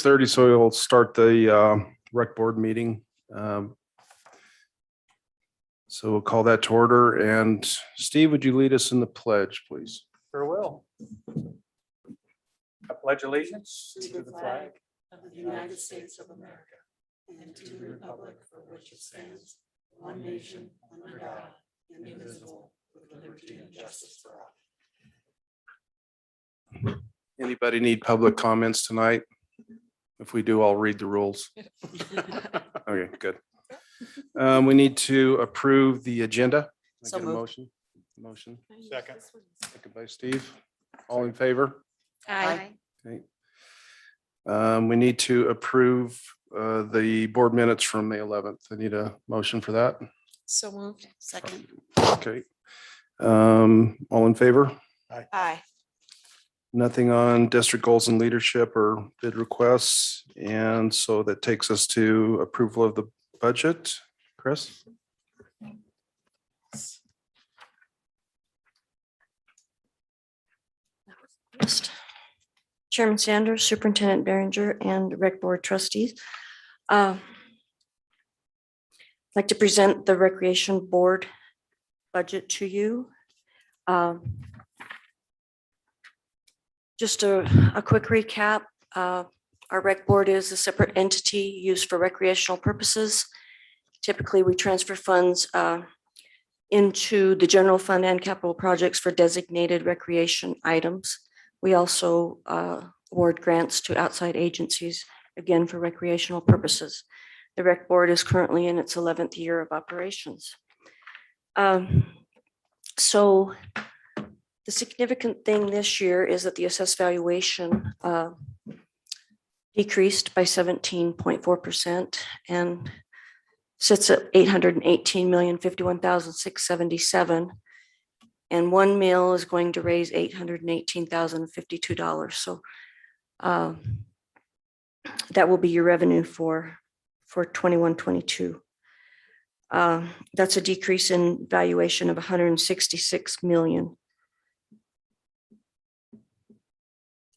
6:30, so we'll start the rec board meeting. So we'll call that to order. And Steve, would you lead us in the pledge, please? Sure will. I pledge allegiance to the flag of the United States of America and to the republic for which it stands, one nation, under God, indivisible, with liberty and justice for all. Anybody need public comments tonight? If we do, I'll read the rules. Okay, good. We need to approve the agenda. I So get a moved. motion. Second. Second by Steve. All in favor? Aye. Okay. We need to approve the board minutes from May 11th. I need a motion for that. So moved. Second. Okay. All in favor? Aye. Nothing on district goals and leadership or bid requests. And so that takes us to approval of the budget. Chris? Chairman Sanders, Superintendent Behringer, and Rec Board trustees. I'd like to present the Recreation Board budget to you. Just a quick recap. Our Rec Board is a separate entity used for recreational purposes. Typically, we transfer funds into the general fund and capital projects for designated recreation items. We also award grants to outside agencies, again, for recreational purposes. The Rec Board is currently in its 11th year of operations. So the significant thing this year is that the assessed valuation decreased by 17.4% and sits at $818,051,677. And one meal is going to raise $818,052. So that will be your revenue for 21-22. That's a decrease in valuation of $166 million.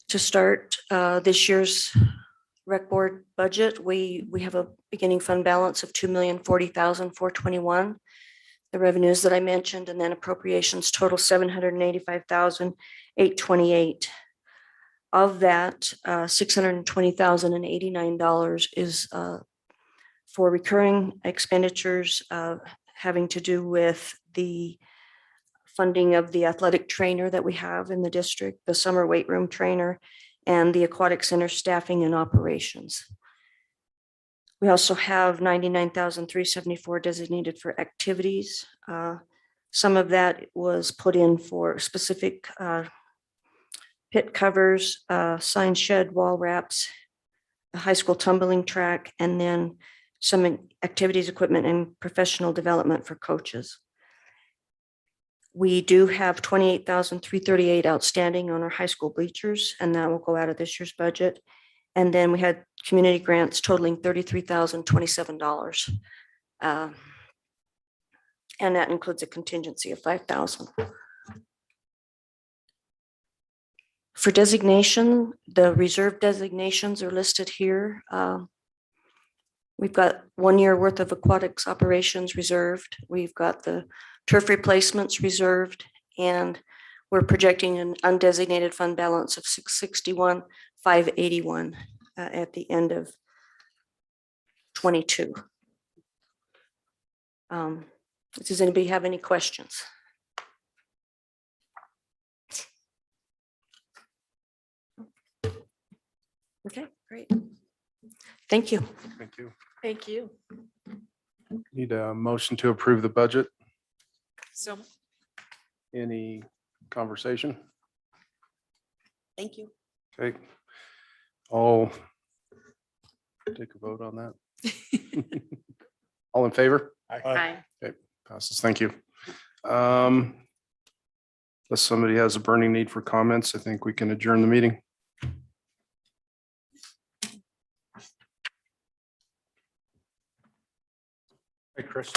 To start this year's Rec Board budget, we have a beginning fund balance of $2,040,421. The revenues that I mentioned, and then appropriations total $785,828. Of that, $620,089 is for recurring expenditures having to do with the funding of the athletic trainer that we have in the district, the summer weight room trainer, and the aquatic center staffing and operations. We also have $99,374 designated for activities. Some of that was put in for specific pit covers, sign shed, wall wraps, the high school tumbling track, and then some activities, equipment, and professional development for coaches. We do have $28,338 outstanding on our high school bleachers, and that will go out of this year's budget. And then we had community grants totaling $33,027. And that includes a contingency of $5,000. For designation, the reserve designations are listed here. We've got 1 year worth of aquatics operations reserved. We've got the turf replacements reserved, and we're projecting an undesignated fund balance of $661,581 at the end of 22. Does anybody have any questions? Okay, great. Thank you. Thank you. Thank you. Need a motion to approve the budget. So, Any conversation? thank you. Okay. I'll take a vote on that. All in favor? Aye. Passes. Thank you. Unless somebody has a burning need for comments, I think we can adjourn the meeting. Hey, Chris.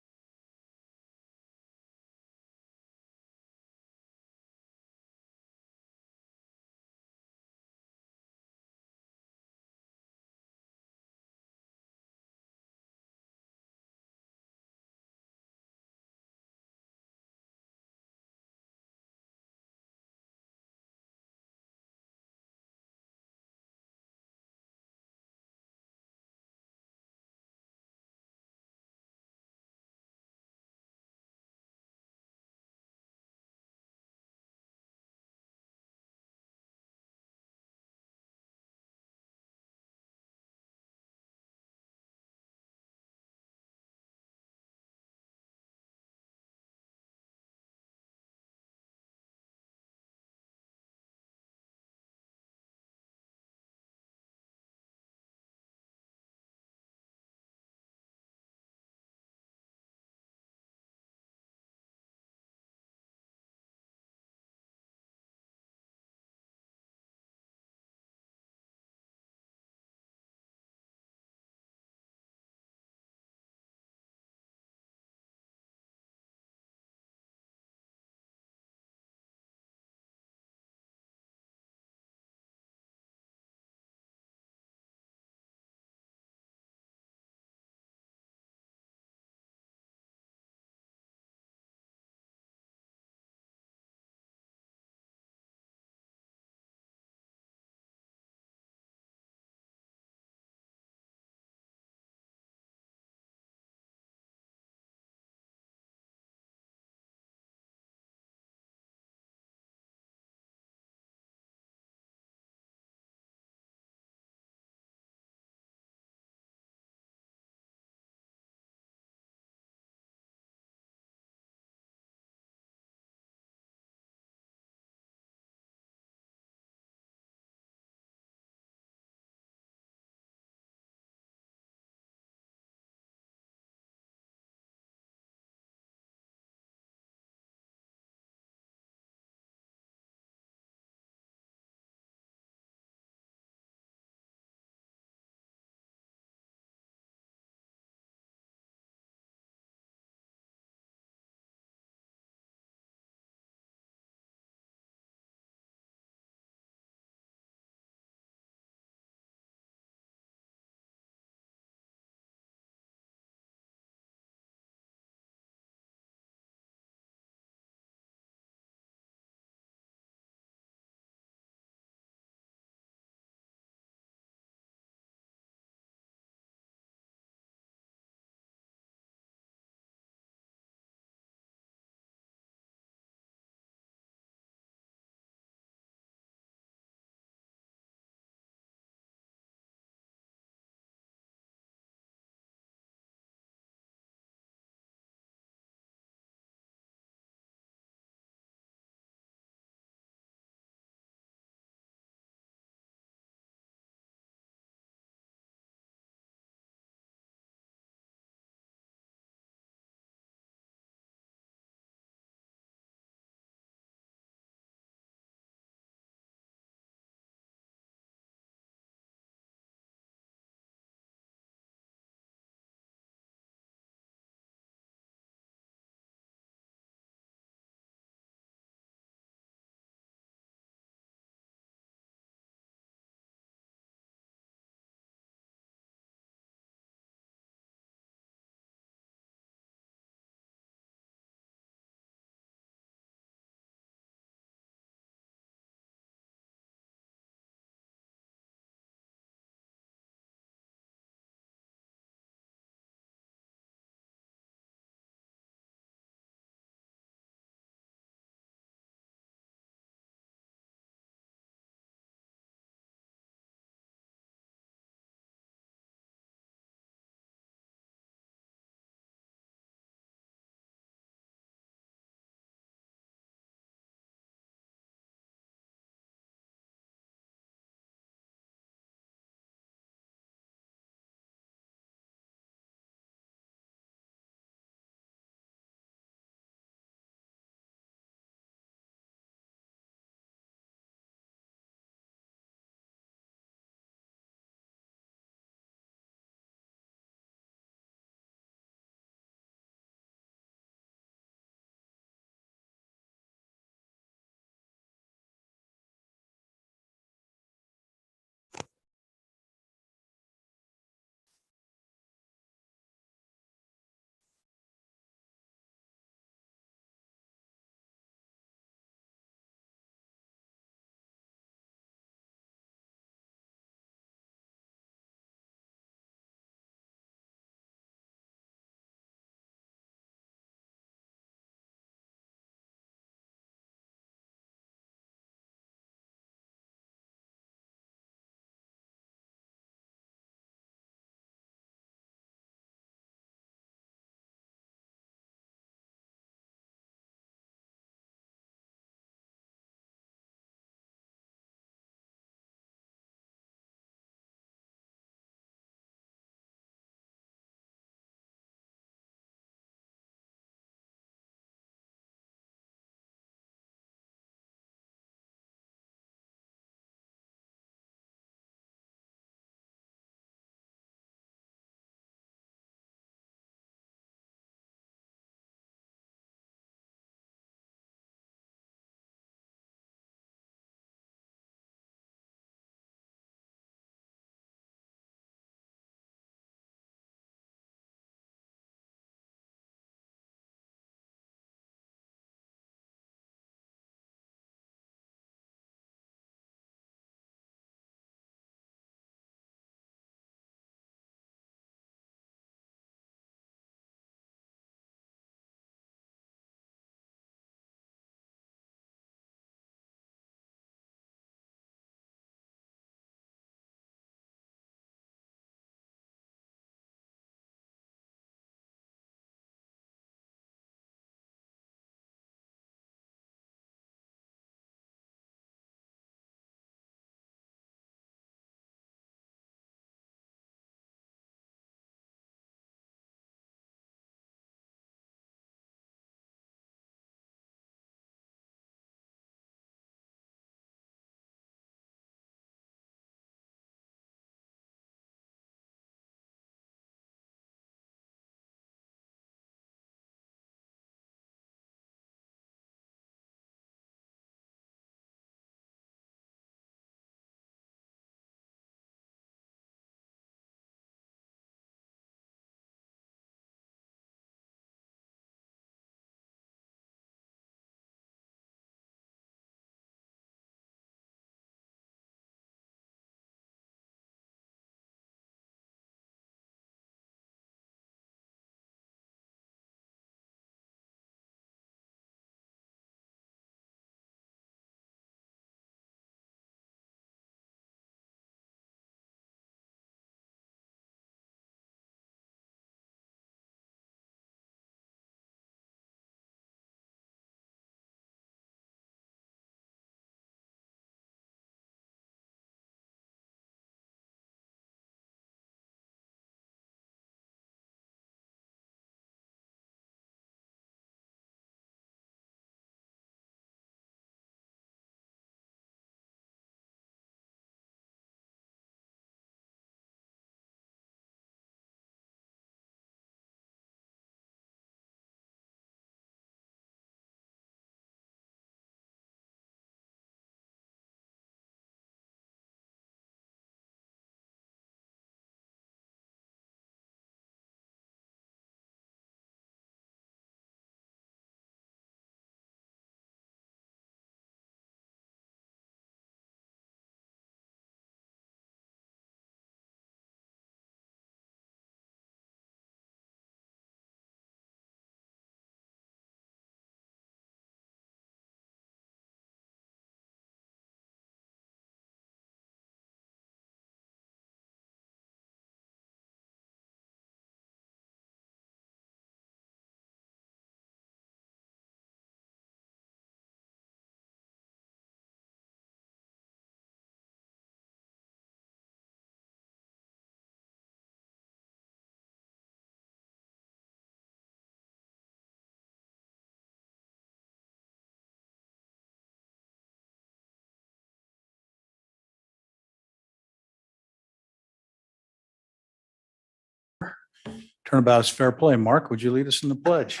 Turnabout is fair play. Mark, would you lead us in the pledge?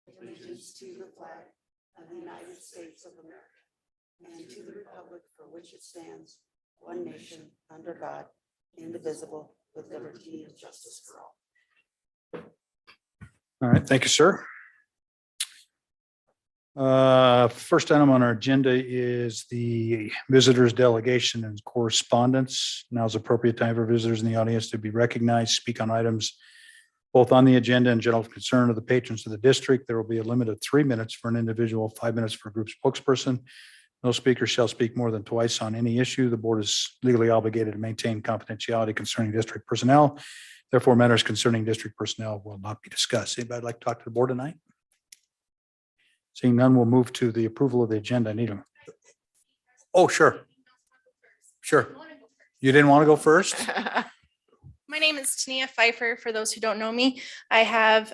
Allegiance to the flag of the United States of America and to the republic for which it stands, one nation, under God, indivisible, with liberty and justice for all. All right, thank you, sir. First item on our agenda is the visitors delegation and correspondence. Now is appropriate time for visitors in the audience to be recognized, speak on items both on the agenda and general concern of the patrons of the district. There will be a limit of 3 minutes for an individual, 5 minutes for a group spokesperson. No speaker shall speak more than twice on any issue. The board is legally obligated to maintain confidentiality concerning district personnel. Therefore, matters concerning district personnel will not be discussed. Anybody like to talk to the board tonight? Seeing none, we'll move to the approval of the agenda. I need them. Oh, sure. Sure. You didn't want to go first? My name is Tania Pfeiffer. For those who don't know me, I have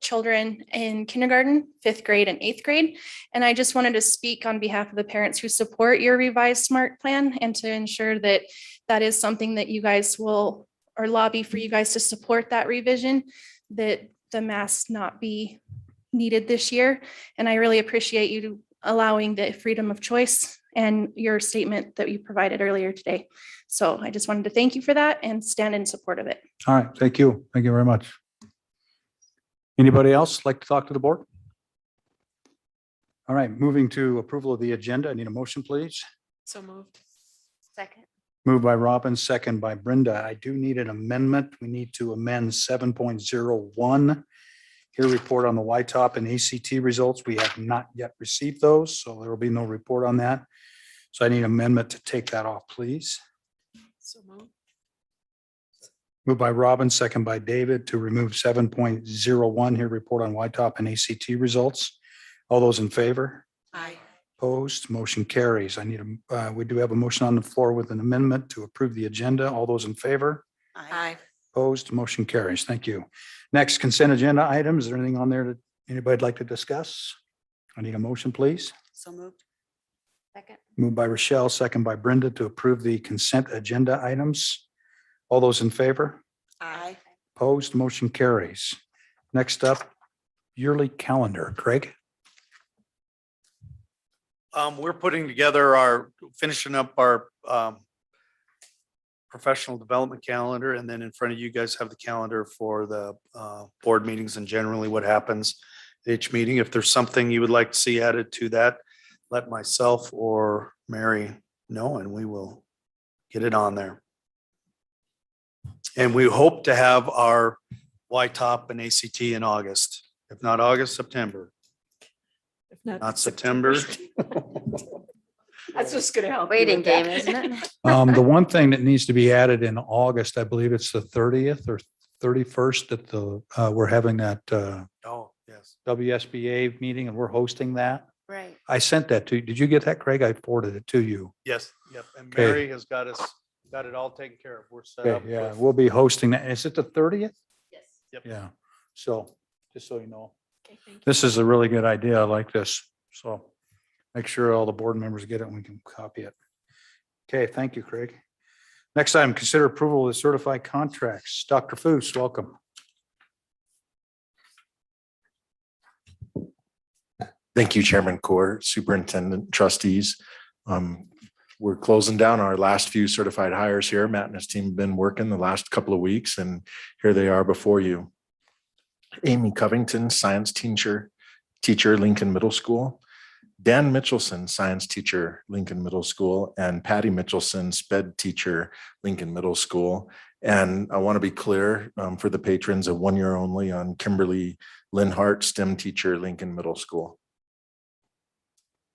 children in kindergarten, 5th grade and 8th grade. And I just wanted to speak on behalf of the parents who support your revised SMART plan and to ensure that that is something that you guys will, or lobby for you guys to support that revision, that the masks not be needed this year. And I really appreciate you allowing the freedom of choice and your statement that you provided earlier today. So I just wanted to thank you for that and stand in support of it. All right, thank you. Thank you very much. Anybody else like to talk to the board? All right, moving to approval of the agenda. I need a motion, please. So moved. Second. Moved by Robin, second by Brenda. I do need an amendment. We need to amend 7.01. Here, report on the YTOP and ACT results. We have not yet received those, so there will be no report on that. So I need an amendment to take that off, please. So moved. Moved by Robin, second by David to remove 7.01 here, report on YTOP and ACT results. All those in favor? Aye. Opposed, motion carries. We do have a motion on the floor with an amendment to approve the agenda. All those in favor? Aye. Opposed, motion carries. Thank you. Next, consent agenda items. Is there anything on there that anybody'd like to discuss? I need a motion, please. So moved. Second. Moved by Rochelle, second by Brenda to approve the consent agenda items. All those in favor? Aye. Opposed, motion carries. Next up, yearly calendar. Craig? We're putting together finishing up our professional development calendar, and then in front of you guys have the calendar for the board meetings and generally what happens at each meeting. If there's something you would like to see added to that, let myself or Mary know, and we will get it on there. And we hope to have our YTOP and ACT in August. If not August, September. If Not September. That's just gonna help. you Waiting with that. game, isn't it? The one thing that needs to be added in August, I believe it's the 30th or 31st that we're having that Oh, yes. WSBA meeting and we're hosting that. Right. I sent that to you. Did you get that, Craig? I forwarded it to you. Yes, yep. And Okay. Mary has got it all taken care of. We're set up. Okay, yeah, with- we'll be hosting that. Is it the 30th? Yes. Yep. Yeah. So just so you know, Okay, thank you. this is a really good idea. I like this. So make sure all the board members get it and we can copy it. Okay, thank you, Craig. Next item, consider approval of the certified contracts. Dr. Foos, welcome. Thank you, Chairman Core, Superintendent, Trustees. We're closing down our last few certified hires here. Matt and his team have been working the last couple of weeks, and here they are before you. Amy Covington, science teacher, Lincoln Middle School. Dan Mitchelson, science teacher, Lincoln Middle School, and Patty Mitchelson, sped teacher, Lincoln Middle School. And I want to be clear for the patrons, a 1 year only on Kimberly Linhart, STEM teacher, Lincoln Middle School.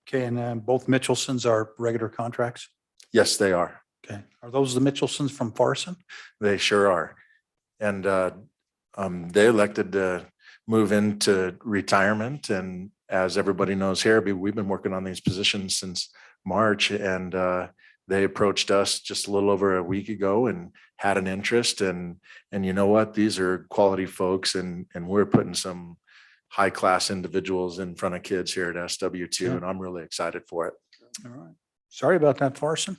Okay, and then both Mitchelsons are regular contracts? Yes, they are. Okay, are those the Mitchelsons from Farson? They sure are. And they elected to move into retirement. And as everybody knows here, we've been working on these positions since March, and they approached us just a little over a week ago and had an interest. And you know what? These are quality folks, and we're putting some high-class individuals in front of kids here at SW2, Yeah. and I'm really excited for it. All right. Sorry about that, Farson.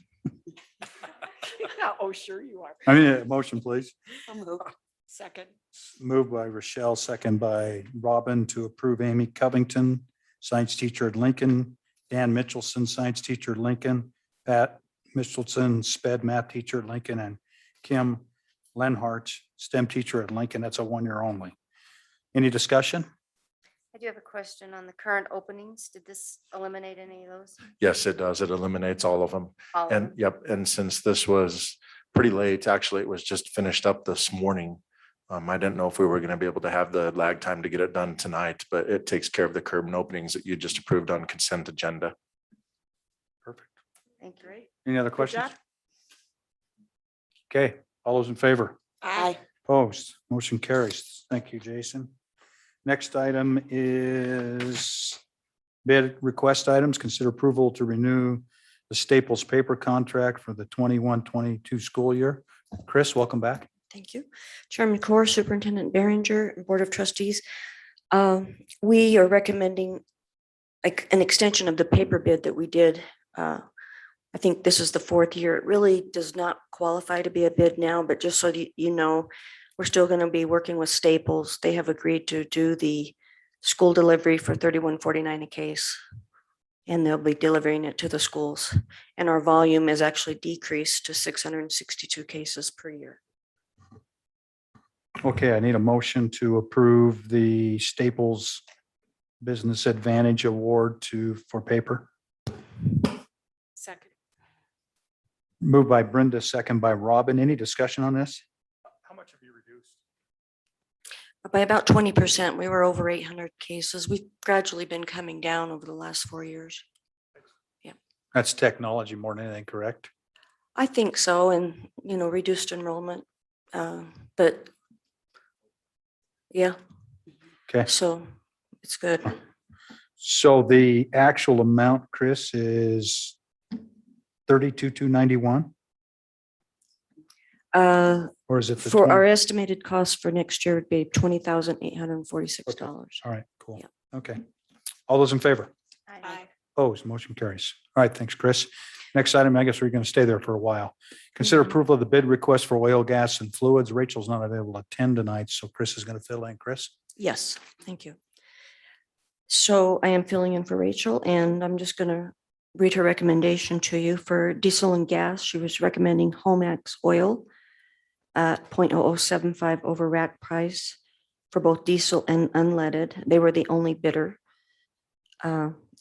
Oh, sure you are. I mean, motion, please. So moved. Second. Moved by Rochelle, second by Robin to approve Amy Covington, science teacher at Lincoln, Dan Mitchelson, science teacher at Lincoln, Pat Mitchelson, sped math teacher at Lincoln, and Kim Lenhart, STEM teacher at Lincoln. That's a 1 year only. Any discussion? I do have a question on the current openings. Did this eliminate any of those? Yes, it does. It eliminates all of them. All of And them? yep, and since this was pretty late, actually, it was just finished up this morning. I didn't know if we were going to be able to have the lag time to get it done tonight, but it takes care of the curb and openings that you just approved on consent agenda. Perfect. Thank you. Any other Good questions? job. Okay, all those in favor? Aye. Opposed, motion carries. Thank you, Jason. Next item is bid request items. Consider approval to renew the Staples paper contract for the 21-22 school year. Chris, welcome back. Thank you. Chairman Corr, Superintendent Behringer, and Board of Trustees. We are recommending an extension of the paper bid that we did. I think this is the 4th year. It really does not qualify to be a bid now, but just so you know, we're still going to be working with Staples. They have agreed to do the school delivery for $31.49 a case, and they'll be delivering it to the schools. And our volume is actually decreased to 662 cases per year. Okay, I need a motion to approve the Staples Business Advantage Award for paper. Second. Moved by Brenda, second by Robin. Any discussion on this? How much have you reduced? By about 20%, we were over 800 cases. We've gradually been coming down over the last 4 years. That's technology more than anything, correct? I think so, and, reduced enrollment. But yeah, Okay, so it's good. so the actual amount, Chris, is 32,291, or is it the For 20? our estimated cost for next year would be $20,846. All right, cool. Yeah. Okay. All those in favor? Aye. Opposed, motion carries. All right, thanks, Chris. Next item, I guess we're going to stay there for a while. Consider Mhm. approval of the bid request for oil, gas, and fluids. Rachel's not available to attend tonight, so Chris is going to fill in. Chris? Yes, thank you. So I am filling in for Rachel, and I'm just going to read her recommendation to you for diesel and gas. She was recommending Homax oil at 0.0075 over rack price for both diesel and unleaded. They were the only bidder.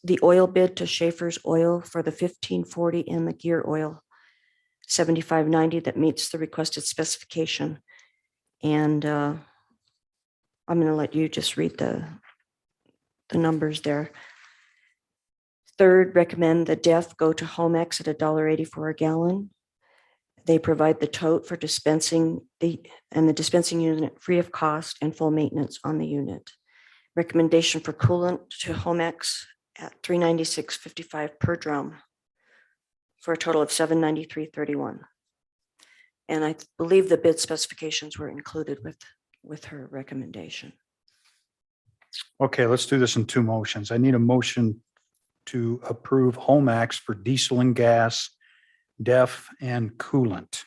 The oil bid to Schaefer's Oil for the 1540 and the gear oil 7590 that meets the requested specification. And I'm going to let you just read the numbers there. Third, recommend the DEF go to Homex at $1.84 a gallon. They provide the tote for dispensing the dispensing unit free of cost and full maintenance on the unit. Recommendation for coolant to Homex at $396.55 per drum for a total of $793.31. And I believe the bid specifications were included with her recommendation. Okay, let's do this in two motions. I need a motion to approve Homax for diesel and gas, DEF, and coolant.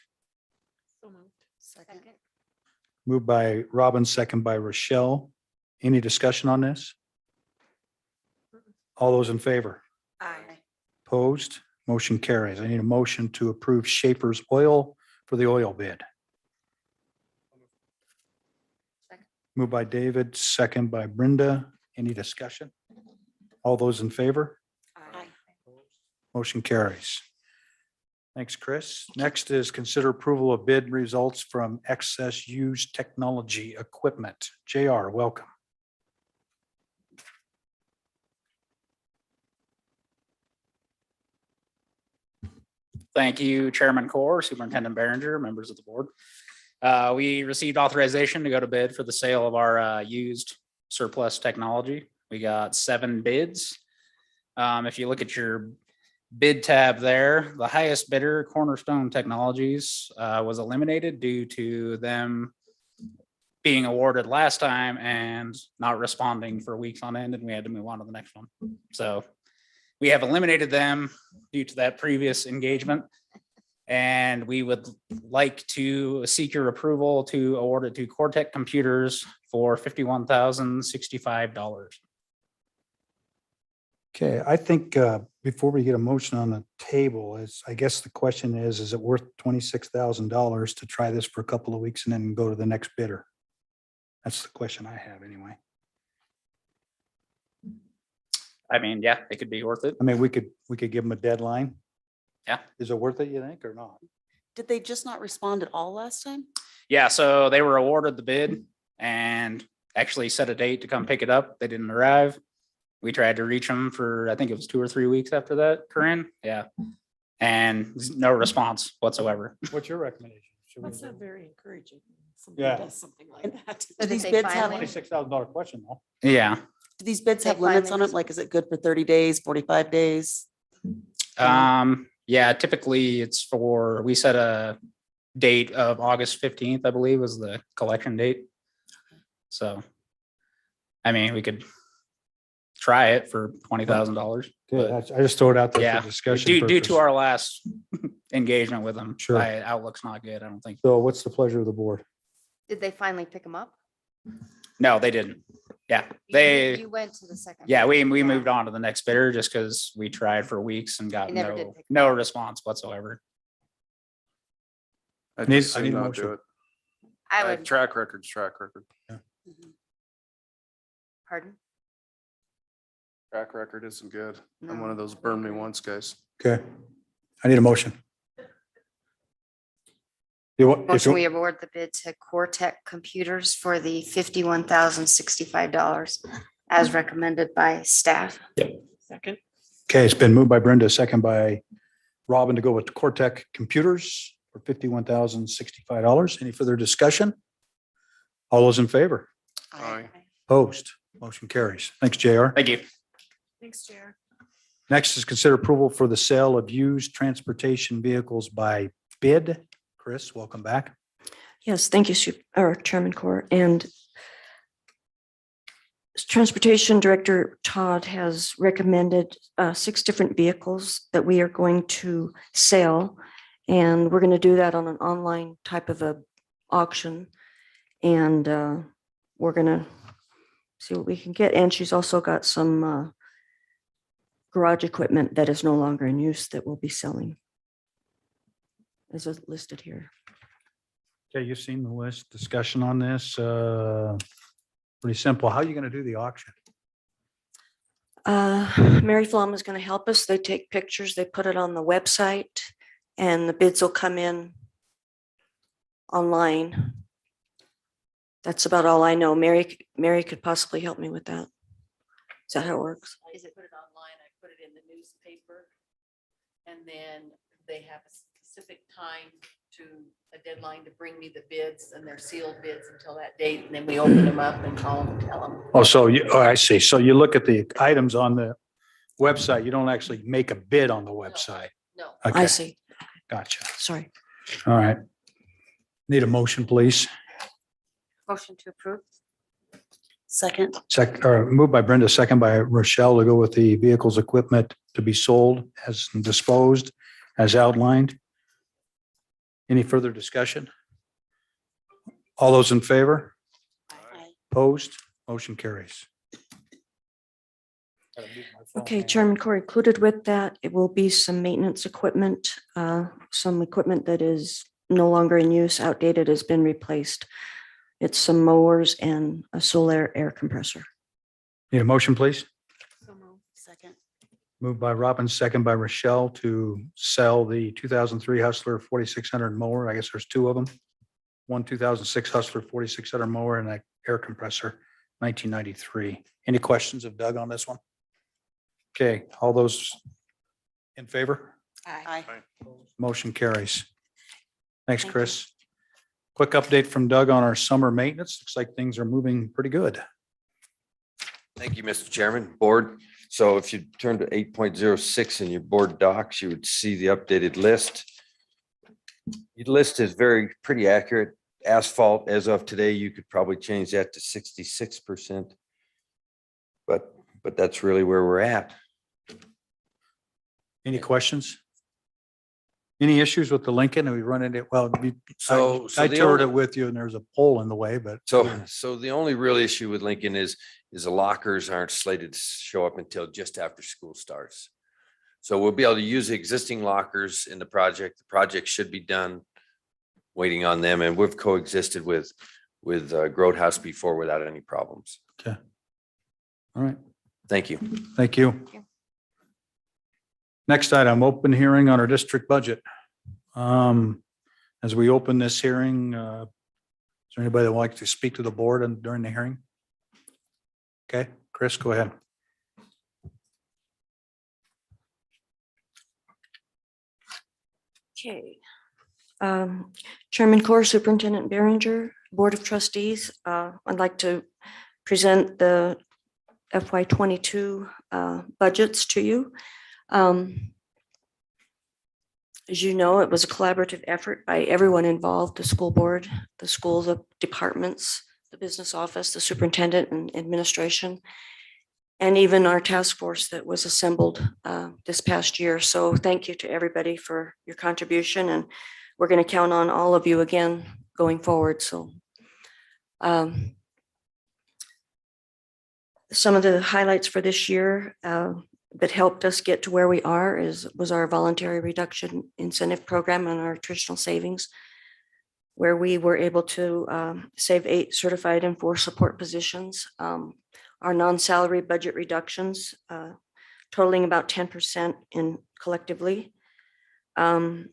So moved. Second. Moved by Robin, second by Rochelle. Any discussion on this? All those in favor? Aye. Opposed? Motion carries. I need a motion to approve Schaefer's Oil for the oil bid. Second. Moved by David, second by Brenda. Any discussion? All those in favor? Aye. Motion carries. Thanks, Chris. Next is consider approval of bid results from excess used technology equipment. JR, welcome. Thank you, Chairman Corr, Superintendent Behringer, members of the board. We received authorization to go to bid for the sale of our used surplus technology. We got 7 bids. If you look at your bid tab there, the highest bidder, Cornerstone Technologies, was eliminated due to them being awarded last time and not responding for weeks on end, and we had to move on to the next one. So we have eliminated them due to that previous engagement. And we would like to seek your approval to award it to Cortec Computers for $51,065. Okay, I think before we get a motion on the table, I guess the question is it worth $26,000 to try this for a couple of weeks and then go to the next bidder? That's the question I have anyway. I mean, yeah, it could be worth it. I mean, we could give them a deadline. Yeah. Is it worth it, you think, or not? Did they just not respond at all last time? Yeah, so they were awarded the bid and actually set a date to come pick it up. They didn't arrive. We tried to reach them for, I think it was 2 or 3 weeks after that, Corinne. Yeah. And no response whatsoever. What's your recommendation? That's not very encouraging. Yeah. Somebody does something like that. Do So did these they bids have, finally- $26,000 question though. Yeah. do these bids They have limits finally on it? Like, is it good for 30 days, 45 days? Yeah, typically it's for, we set a date of August 15th, I believe was the collection date. So, I mean, we could try it for $20,000. Good. I just throw it out there Yeah, for discussion. due to purpose. our last engagement with them. Sure. Outlook's not good, I don't think. So what's the pleasure of the board? Did they finally pick them up? No, they didn't. Yeah, You went to the second. yeah, we bidder. moved on to the next bidder just because we tried for weeks and got They never did no, pick no response whatsoever. I Need- just I say need a not motion. do it. I would, Track record's track record. pardon? Track record isn't good. I'm No, one of those I burn me agree. once guys. Okay. I need a motion. You want, if Motion, you, we award the bid to Cortec Computers for the $51,065 as recommended by staff. Second. okay, it's been moved by Brenda, second by Robin to go with Cortec Computers for $51,065. Any further discussion? All those in favor? Aye. Opposed? Motion carries. Thanks, JR. Thank you. Thanks, Chair. Next is consider approval for the sale of used transportation vehicles by bid. Chris, welcome back. Yes, thank you, Chairman Core. And Transportation Director Todd has recommended 6 different vehicles that we are going to sell. And we're going to do that on an online type of a auction. And we're going to see what we can get. And she's also got some garage equipment that is no longer in use that we'll be selling. As listed here. Okay, you've seen the list, discussion on this. Pretty simple. How are you going to do the auction? Mary Flom is going to help us. They take pictures, they put it on the website, and the bids will come in online. That's about all I know. Mary could possibly help me with that. Is that how it works? Is it- Put it online, I put it in the newspaper. And then they have a specific time to, a deadline to bring me the bids, and they're sealed bids until that date, and then we open them up and call them and tell them. Oh, so I see. So you look at the items on the website, you don't actually make a bid on the website. No, I Okay, see. gotcha. Sorry. All right. Need a motion, please. Motion to approve? Second. Moved by Brenda, second by Rochelle to go with the vehicles equipment to be sold as disposed as outlined. Any further discussion? All those in favor? Opposed? Motion carries. Okay, Chairman Core, included with that, it will be some maintenance equipment, some equipment that is no longer in use, outdated, has been replaced. It's some mowers and a solar air compressor. Need a motion, please? So moved. Second. Moved by Robin, second by Rochelle to sell the 2003 Hustler 4600 mower. I guess there's 2 of them. One 2006 Hustler 4600 mower and an air compressor, 1993. Any questions of Doug on this one? Okay, all those in favor? Aye. Motion carries. Thanks, Thank you. Chris. Quick update from Doug on our summer maintenance. Looks like things are moving pretty good. Thank you, Mr. Chairman, Board. So if you turn to 8.06 in your board docs, you would see the updated list. The list is pretty accurate. Asphalt, as of today, you could probably change that to 66%. But that's really where we're at. Any questions? Any issues with the Lincoln? Have we run into, well, I the toured it only- with you and there's a pole in the way, but. So the only real issue with Lincoln is the lockers aren't slated to show up until just after school starts. So we'll be able to use the existing lockers in the project. The project should be done, waiting on them, and we've coexisted with Groat House before without any problems. Okay. All right. Thank you. Thank you. Next item, open hearing on our district budget. As we open this hearing, is there anybody that would like to speak to the board and during the hearing? Okay, Chris, go ahead. Okay. Chairman Corr, Superintendent Behringer, Board of Trustees, I'd like to present the FY '22 budgets to you. As you know, it was a collaborative effort by everyone involved, the school board, the schools, the departments, the business office, the superintendent and administration, and even our task force that was assembled this past year. So thank you to everybody for your contribution, and we're going to count on all of you again going forward. So some of the highlights for this year that helped us get to where we are was our voluntary reduction incentive program and our traditional savings, where we were able to save 8 certified and 4 support positions. Our non-salary budget reductions totaling about 10% in collectively. In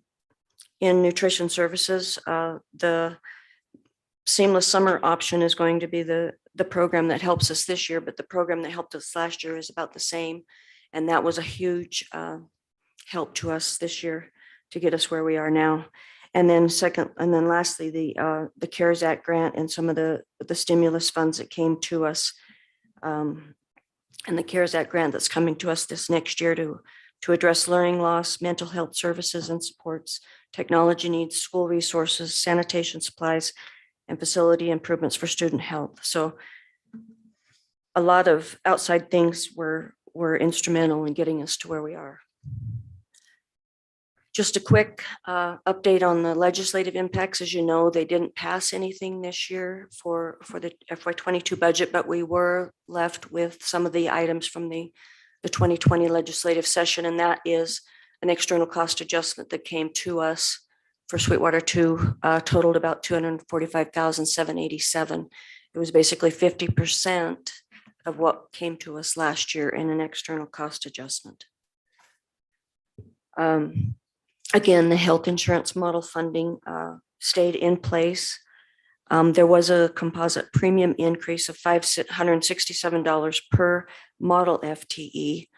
nutrition services, the seamless summer option is going to be the program that helps us this year, but the program that helped us last year is about the same. And that was a huge help to us this year to get us where we are now. And then lastly, the CARES Act grant and some of the stimulus funds that came to us. And the CARES Act grant that's coming to us this next year to address learning loss, mental health services and supports, technology needs, school resources, sanitation supplies, and facility improvements for student health. So a lot of outside things were instrumental in getting us to where we are. Just a quick update on the legislative impacts. As you know, they didn't pass anything this year for the FY '22 budget, but we were left with some of the items from the 2020 legislative session, and that is an external cost adjustment that came to us for Sweetwater 2, totaled about $245,787. It was basically 50% of what came to us last year in an external cost adjustment. Again, the health insurance model funding stayed in place. There was a composite premium increase of $567 per model FTE,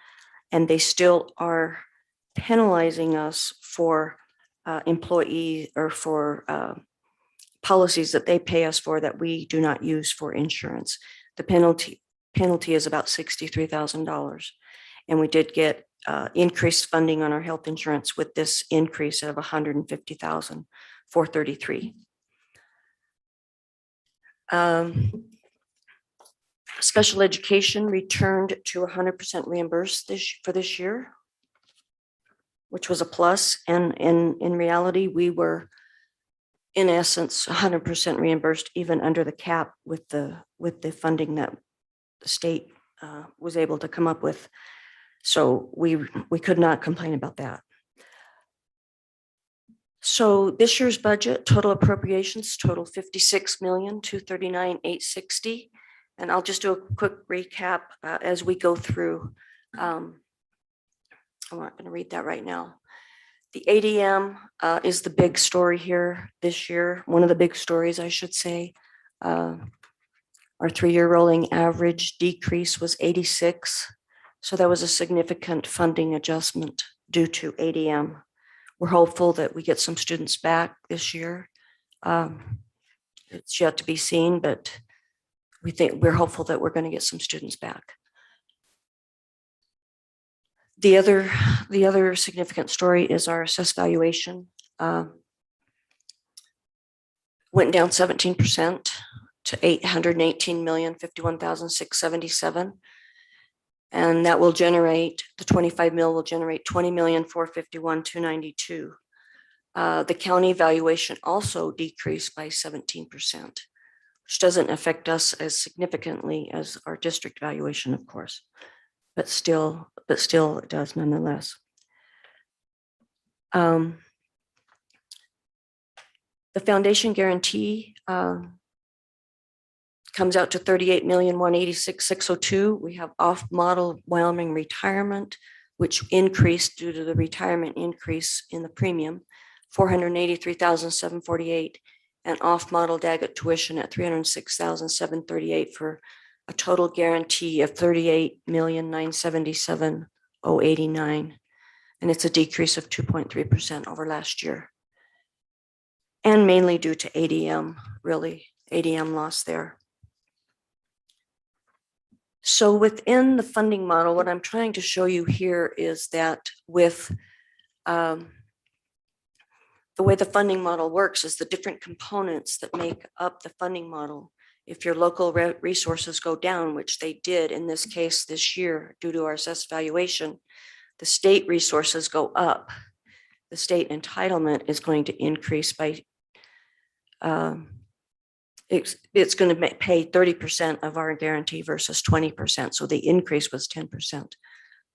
and they still are penalizing us for employee or for policies that they pay us for that we do not use for insurance. The penalty is about $63,000. And we did get increased funding on our health insurance with this increase of $150,433. Special education returned to 100% reimbursed for this year, which was a plus. And in reality, we were in essence 100% reimbursed even under the cap with the funding that the state was able to come up with. So we could not complain about that. So this year's budget, total appropriations total $56,239,860. And I'll just do a quick recap as we go through. I'm not going to read that right now. The ADM is the big story here this year. One of the big stories, I should say. Our 3-year rolling average decrease was 86. So that was a significant funding adjustment due to ADM. We're hopeful that we get some students back this year. It's yet to be seen, but we're hopeful that we're going to get some students back. The other significant story is our assessed valuation. Went down 17% to $818,051,677. And that will generate, the 25 mil will generate $20,451,292. The county valuation also decreased by 17%, which doesn't affect us as significantly as our district valuation, of course, but still it does nonetheless. The foundation guarantee comes out to 38,186,602. We have off-model Wyoming retirement, which increased due to the retirement increase in the premium, 483,748, and off-model Daggett tuition at 306,738 for a total guarantee of 38,977,089. And it's a decrease of 2.3% over last year. And mainly due to ADM, really, ADM loss there. So within the funding model, what I'm trying to show you here is that with the way the funding model works is the different components that make up the funding model. If your local resources go down, which they did in this case this year due to our assessed valuation, the state resources go up. The state entitlement is going to increase by it's going to pay 30% of our guarantee versus 20%. So the increase was 10%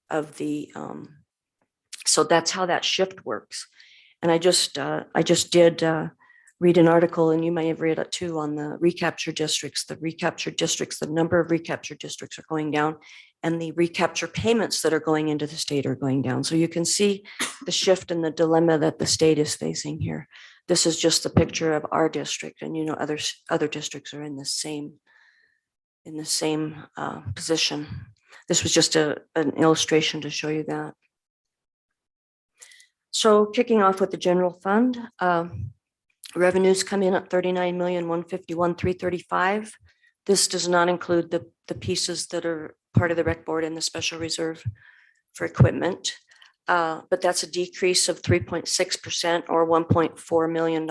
of the, so that's how that shift works. And I just did read an article, and you may have read it too, on the recapture districts. The recapture districts, the number of recapture districts are going down, and the recapture payments that are going into the state are going down. So you can see the shift and the dilemma that the state is facing here. This is just the picture of our district, and other districts are in the same position. This was just an illustration to show you that. So kicking off with the general fund, revenues come in at 39,151,335. This does not include the pieces that are part of the rec board and the special reserve for equipment. But that's a decrease of 3.6% or $1.4 million.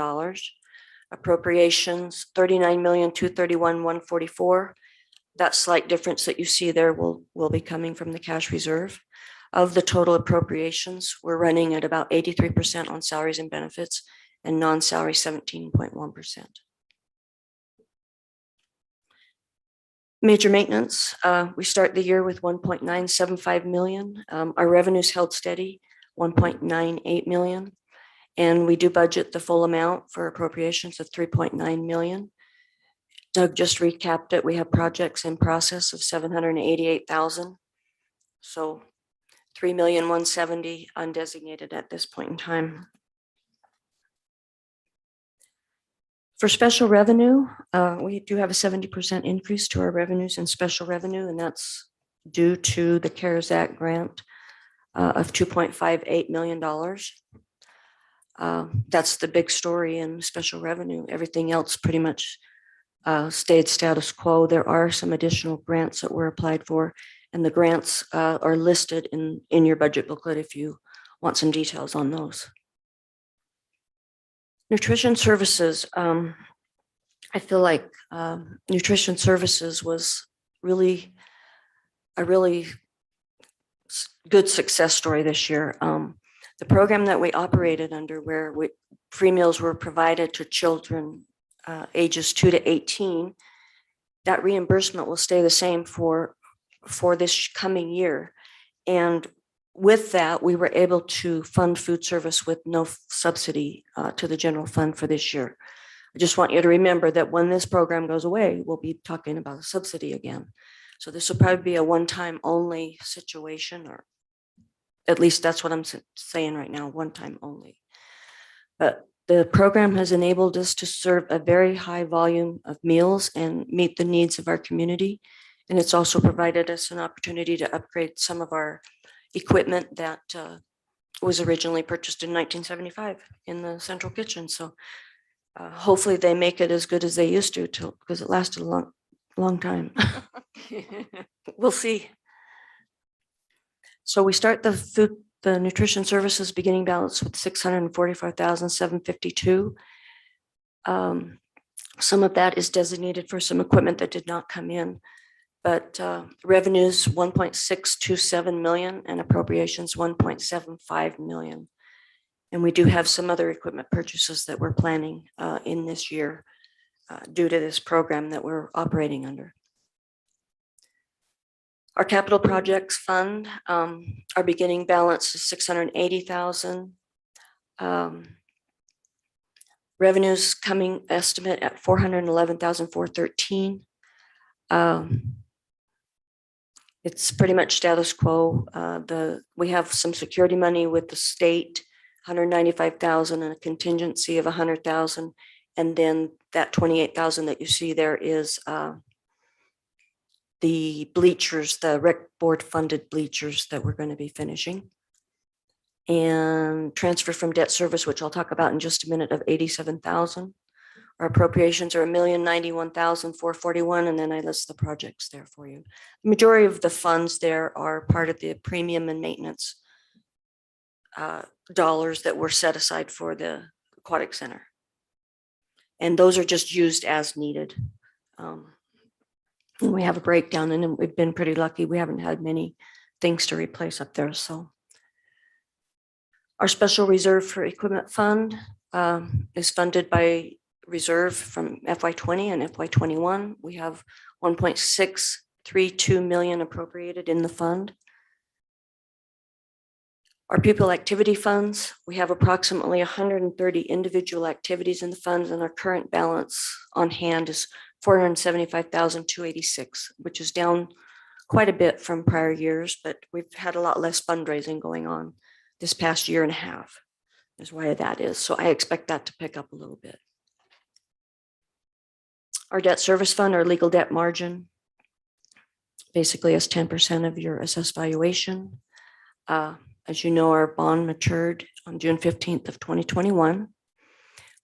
Appropriations, 39,231,144. That slight difference that you see there will be coming from the cash reserve. Of the total appropriations, we're running at about 83% on salaries and benefits, and non-salary 17.1%. Major maintenance, we start the year with 1.975 million. Our revenues held steady, 1.98 million. And we do budget the full amount for appropriations of 3.9 million. Doug just recapped it. We have projects in process of 788,000. So 3,170,000 undesignated at this point in time. For special revenue, we do have a 70% increase to our revenues in special revenue, and that's due to the CARES Act grant of $2.58 million. That's the big story in special revenue. Everything else pretty much stayed status quo. There are some additional grants that were applied for, and the grants are listed in your budget booklet if you want some details on those. Nutrition services, I feel like nutrition services was really a good success story this year. The program that we operated under, where free meals were provided to children ages 2 to 18, that reimbursement will stay the same for this coming year. And with that, we were able to fund food service with no subsidy to the general fund for this year. I just want you to remember that when this program goes away, we'll be talking about a subsidy again. So this will probably be a one-time only situation, or at least that's what I'm saying right now, one time only. But the program has enabled us to serve a very high volume of meals and meet the needs of our community. And it's also provided us an opportunity to upgrade some of our equipment that was originally purchased in 1975 in the central kitchen. So hopefully they make it as good as they used to, because it lasted a long time. We'll see. So we start the nutrition services beginning balance with 644,752. Some of that is designated for some equipment that did not come in. But revenues 1.627 million and appropriations 1.75 million. And we do have some other equipment purchases that we're planning in this year due to this program that we're operating under. Our capital projects fund, our beginning balance is $680,000. Revenues coming estimate at $411,413. It's pretty much status quo. We have some security money with the state, $195,000 and a contingency of $100,000. And then that $28,000 that you see there is the bleachers, the rec board funded bleachers that we're going to be finishing. And transfer from debt service, which I'll talk about in just a minute, of $87,000. Our appropriations are $1,091,441, and then I list the projects there for you. The majority of the funds there are part of the premium and maintenance dollars that were set aside for the aquatic center. And those are just used as needed. And we have a breakdown, and we've been pretty lucky. We haven't had many things to replace up there, so. Our special reserve for equipment fund is funded by reserve from FY20 and FY21. We have 1.632 million appropriated in the fund. Our pupil activity funds, we have approximately 130 individual activities in the funds, and our current balance on hand is $475,286, which is down quite a bit from prior years, but we've had a lot less fundraising going on this past year and a half, is why that is. So I expect that to pick up a little bit. Our debt service fund, our legal debt margin, basically is 10% of your assessed valuation. As you know, our bond matured on June 15th of 2021.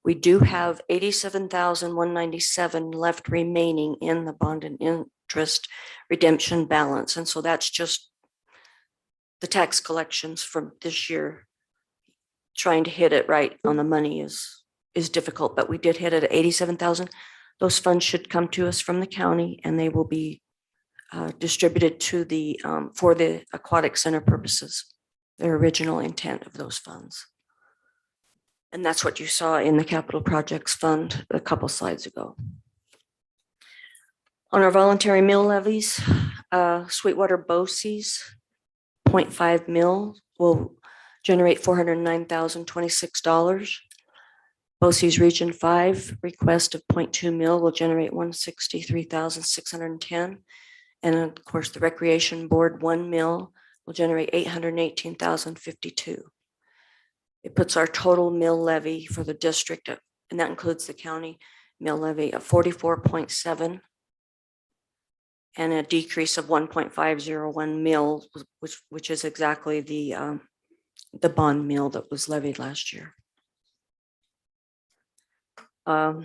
We do have $87,197 left remaining in the bond and interest redemption balance. And so that's just the tax collections from this year. Trying to hit it right on the money is difficult, but we did hit it at 87,000. Those funds should come to us from the county, and they will be distributed to the for the aquatic center purposes, their original intent of those funds. And that's what you saw in the capital projects fund a couple slides ago. On our voluntary mill levies, Sweetwater BOCES 0.5 mil will generate $409,026. BOCES Region 5 request of 0.2 mil will generate $163,610. And of course, the Recreation Board 1 mil will generate $818,052. It puts our total mill levy for the district, and that includes the county mill levy, of 44.7, and a decrease of 1.501 mil, which is exactly the bond mill that was levied last year. I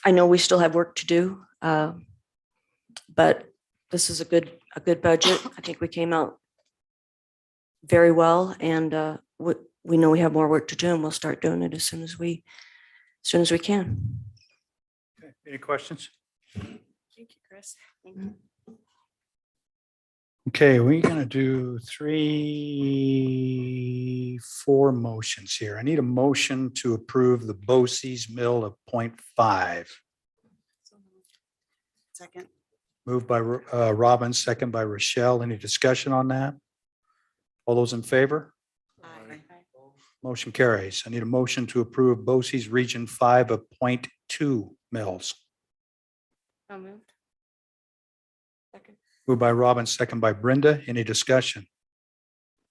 know we still have work to do, but this is a good budget. I think we came out very well, and we know we have more work to do, and we'll start doing it as soon as we can. Okay, any questions? Thank you, Chris. Thank you. Okay, we're gonna do 4 motions here. I need a motion to approve the BOCES mill of 0.5. Second. Moved by Robin, second by Rochelle. Any discussion on that? All those in favor? Aye. Motion carries. I need a motion to approve BOCES Region 5 of 0.2 mils. So moved. Second. Moved by Robin, second by Brenda. Any discussion?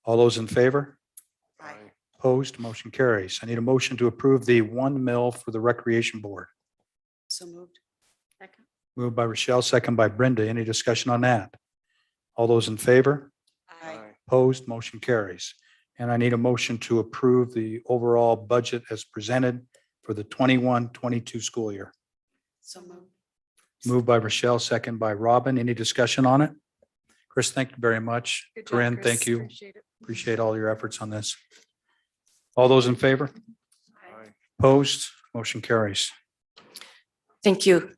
All those in favor? Aye. Opposed? Motion carries. I need a motion to approve the 1 mil for the Recreation Board. So moved. Second. Moved by Rochelle, second by Brenda. Any discussion on that? All those in favor? Aye. Opposed? Motion carries. And I need a motion to approve the overall budget as presented for the 21-22 school year. So moved. Moved by Rochelle, second by Robin. Any discussion on it? Chris, thank you very much. Good job, Corinne, Chris. thank you. Appreciate it. Appreciate all your efforts on this. All those in favor? Aye. Opposed? Motion carries. Thank you.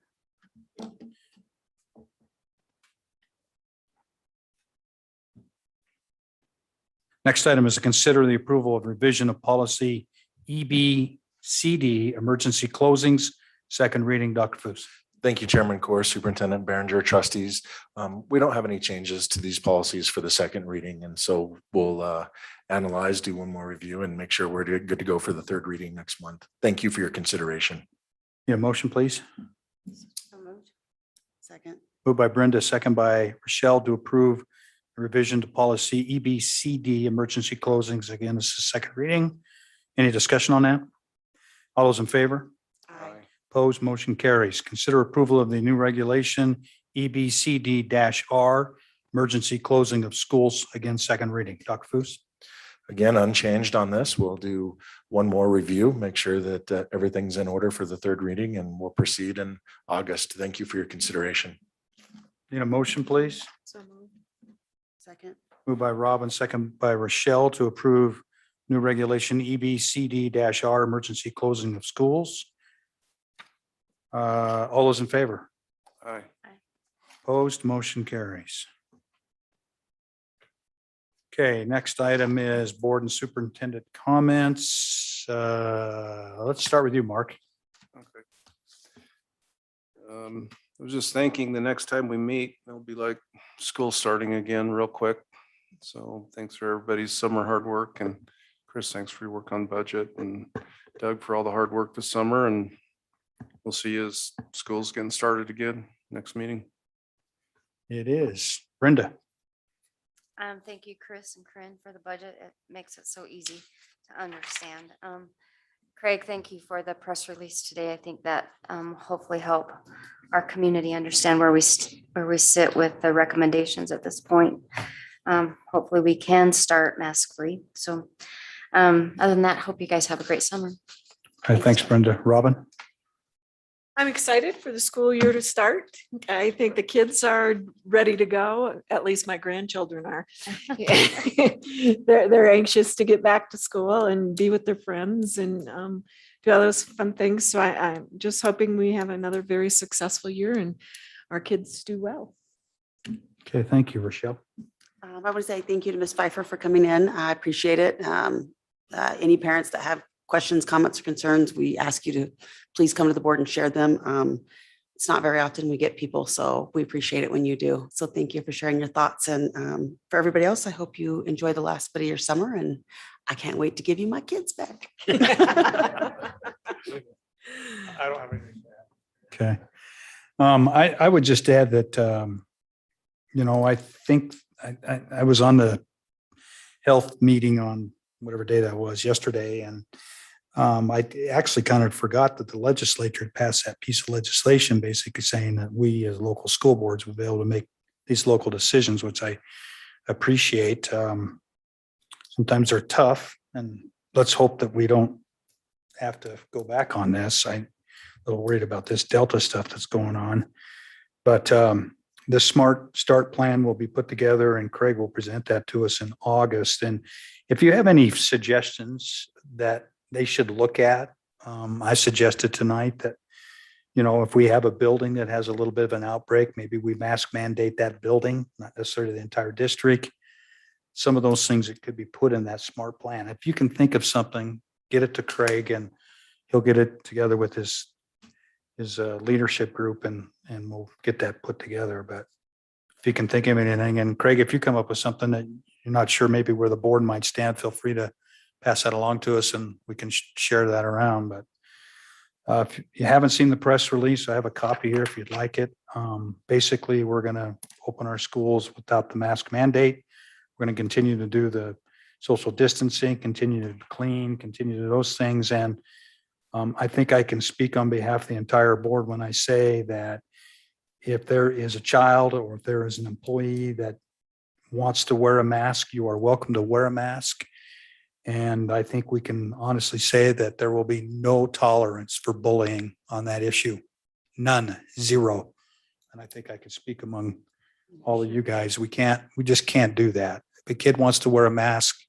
Next item is to consider the approval of revision of policy EBCD emergency closings, second reading. Dr. Fuss. Thank you, Chairman Corr, Superintendent Behringer, trustees. We don't have any changes to these policies for the second reading, and so we'll analyze, do one more review, and make sure we're good to go for the third reading next month. Thank you for your consideration. Yeah, motion, please. So moved. Second. Moved by Brenda, second by Rochelle to approve revision to policy EBCD emergency closings. Again, this is second reading. Any discussion on that? All those in favor? Aye. Opposed, motion carries. Consider approval of the new regulation EBCD-R, emergency closing of schools. Again, second reading. Dr. Fuss. Again, unchanged on this. We'll do one more review, make sure that everything's in order for the third reading, and we'll proceed in August. Thank you for your consideration. Need a motion, please? So moved. Second. Moved by Robin, second by Rochelle to approve new regulation EBCD-R, emergency closing of schools. All those in favor? Aye. Opposed, motion carries. Okay, next item is board and superintendent comments. Let's start with you, Mark. Okay. I was just thinking the next time we meet, it'll be like school starting again real quick. So thanks for everybody's summer hard work, and Chris, thanks for your work on budget, and Doug for all the hard work this summer, and we'll see you as school's getting started again next meeting. It is Brenda. Thank you, Chris and Corinne, for the budget. It makes it so easy to understand. Craig, thank you for the press release today. I think that hopefully help our community understand where we sit with the recommendations at this point. Hopefully we can start mask free. So other than that, hope you guys have a great summer. Okay, thanks, Brenda. Robin. I'm excited for the school year to start. I think the kids are ready to go. At least my grandchildren are. They're anxious to get back to school and be with their friends and do all those fun things. So I'm just hoping we have another very successful year and our kids do well. Okay, thank you, Rochelle. I want to say thank you to Ms. Pfeiffer for coming in. I appreciate it. Any parents that have questions, comments, or concerns, we ask you to please come to the board and share them. It's not very often we get people, so we appreciate it when you do. So thank you for sharing your thoughts. And for everybody else, I hope you enjoy the last bit of your summer, and I can't wait to give you my kids back. I don't have anything to add. Okay. I would just add that, I think I was on the health meeting on whatever day that was yesterday. And I actually kind of forgot that the legislature had passed that piece of legislation, basically saying that we as local school boards would be able to make these local decisions, which I appreciate. Sometimes they're tough, and let's hope that we don't have to go back on this. I'm a little worried about this Delta stuff that's going on. But the Smart Start plan will be put together, and Craig will present that to us in August. And if you have any suggestions that they should look at, I suggested tonight that, if we have a building that has a little bit of an outbreak, maybe we mask mandate that building, not necessarily the entire district. Some of those things that could be put in that SMART plan. If you can think of something, get it to Craig, and he'll get it together with his leadership group, and we'll get that put together. But if you can think of anything, and Craig, if you come up with something that you're not sure maybe where the board might stand, feel free to pass that along to us and we can share that around. But if you haven't seen the press release, I have a copy here if you'd like it. Basically, we're going to open our schools without the mask mandate. We're going to continue to do the social distancing, continue to clean, continue to do those things. And I think I can speak on behalf of the entire board when I say that if there is a child or if there is an employee that wants to wear a mask, you are welcome to wear a mask. And I think we can honestly say that there will be no tolerance for bullying on that issue. None, zero. And I think I can speak among all of you guys. We just can't do that. If a kid wants to wear a mask,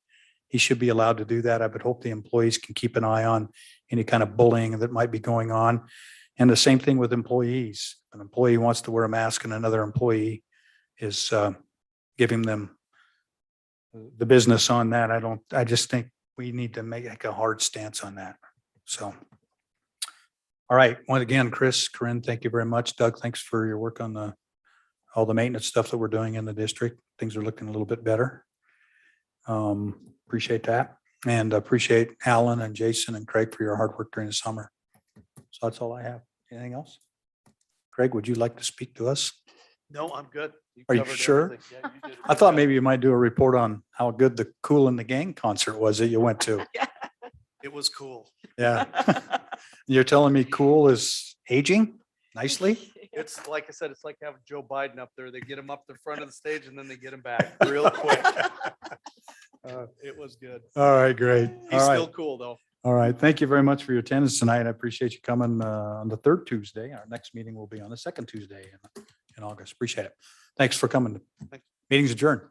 he should be allowed to do that. I would hope the employees can keep an eye on any kind of bullying that might be going on. And the same thing with employees. An employee wants to wear a mask and another employee is giving them the business on that. I just think we need to make a hard stance on that. So. All right. Once again, Chris, Corinne, thank you very much. Doug, thanks for your work on all the maintenance stuff that we're doing in the district. Things are looking a little bit better. Appreciate that. And appreciate Alan and Jason and Craig for your hard work during the summer. So that's all I have. Anything else? Craig, would you like to speak to us? No, I'm good. Are you covered sure? everything. Yeah, you did a I good thought job. maybe you might do a report on how good the Cool in the Gang concert was that you went to. It was cool. Yeah. You're telling me Cool is aging nicely? It's like I said, it's like having Joe Biden up there. They get him up the front of the stage and then they get him back real quick. It was good. All right, great. He's All still right. cool though. All right. Thank you very much for your attendance tonight. I appreciate you coming on the third Tuesday. Our next meeting will be on the second Tuesday in August. Appreciate it. Thanks for coming. Thanks. Meeting's adjourned.